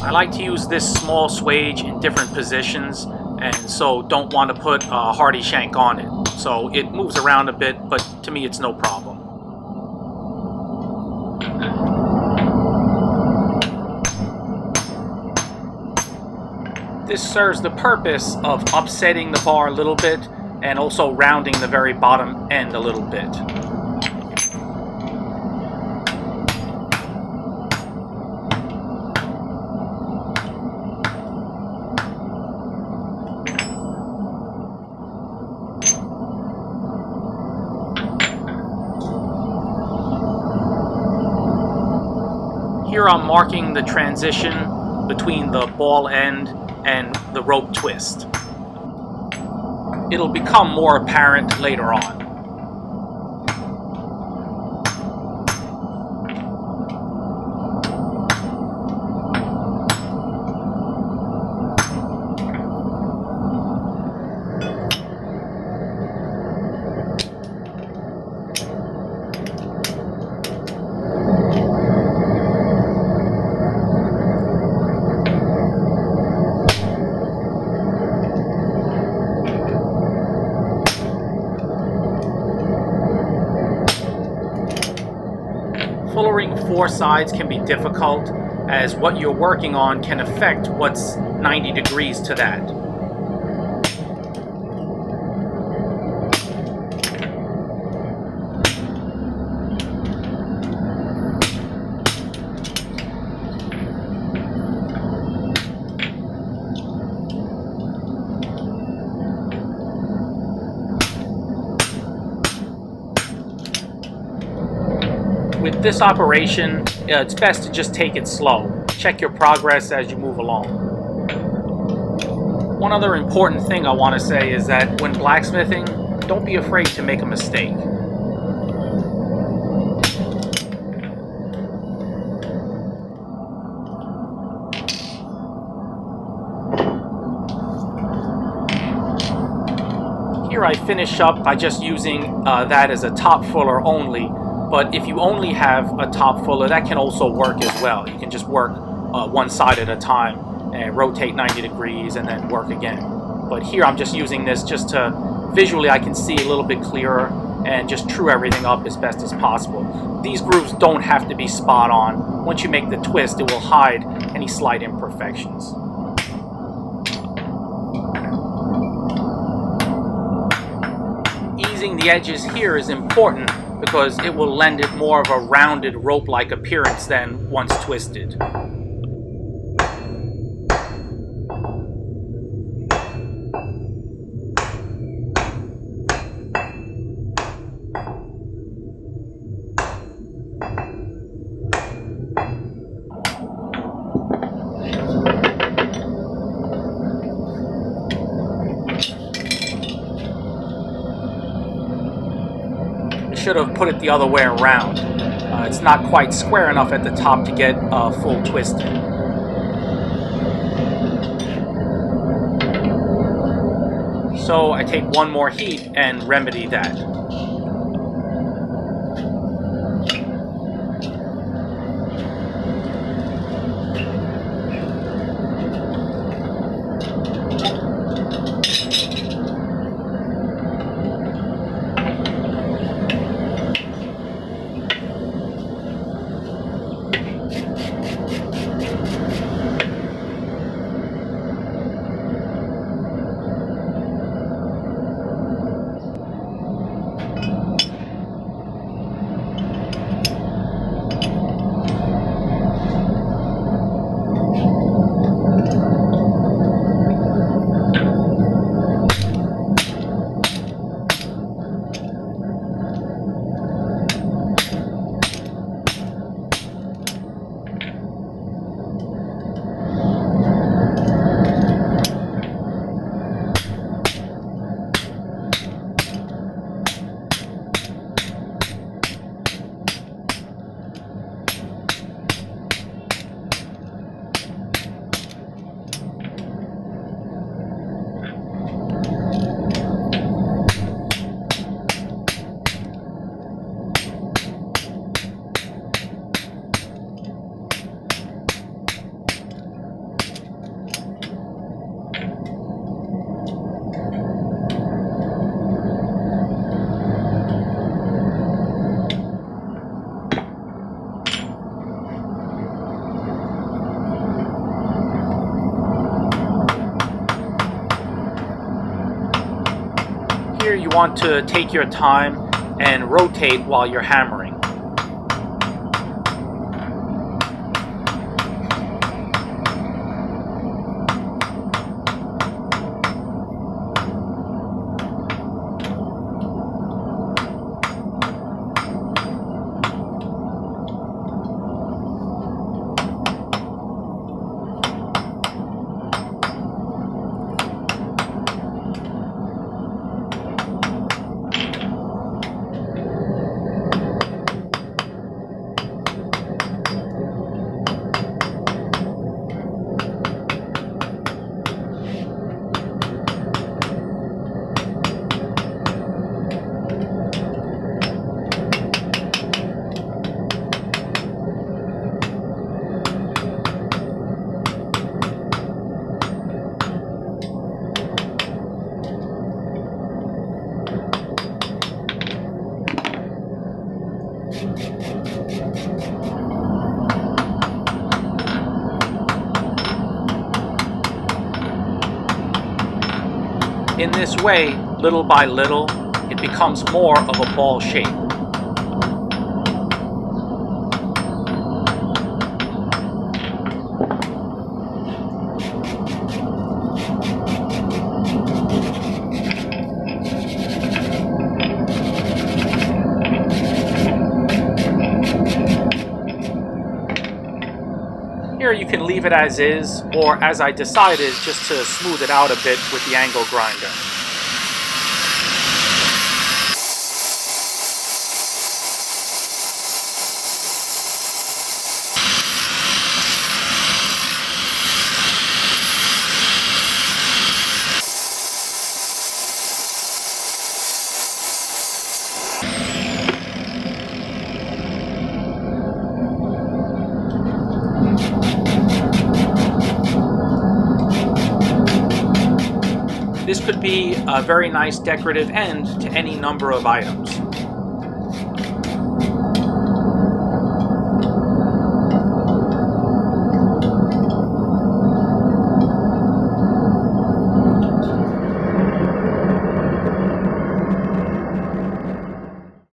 I like to use this small swage in different positions, and so don't want to put a hardy shank on it. So it moves around a bit, but to me it's no problem. This serves the purpose of upsetting the bar a little bit and also rounding the very bottom end a little bit. Here I'm marking the transition between the ball end and the rope twist. It'll become more apparent later on. Fullering four sides can be difficult, as what you're working on can affect what's 90 degrees to that. With this operation, it's best to just take it slow. Check your progress as you move along. One other important thing I want to say is that when blacksmithing, don't be afraid to make a mistake. Here I finish up by just using that as a top fuller only. But if you only have a top fuller, that can also work as well. You can just work one side at a time and rotate 90 degrees and then work again. But here I'm just using this just to, visually I can see a little bit clearer and just true everything up as best as possible. These grooves don't have to be spot on. Once you make the twist, it will hide any slight imperfections. Easing the edges here is important, because it will lend it more of a rounded rope-like appearance than once twisted. Should have put it the other way around. It's not quite square enough at the top to get full twisted. So I take one more heat and remedy that. you want to take your time and rotate while you're hammering. In this way, little by little, it becomes more of a ball shape. Here you can leave it as is, or as I decided, just to smooth it out a bit with the angle grinder. This could be a very nice decorative end to any number of items.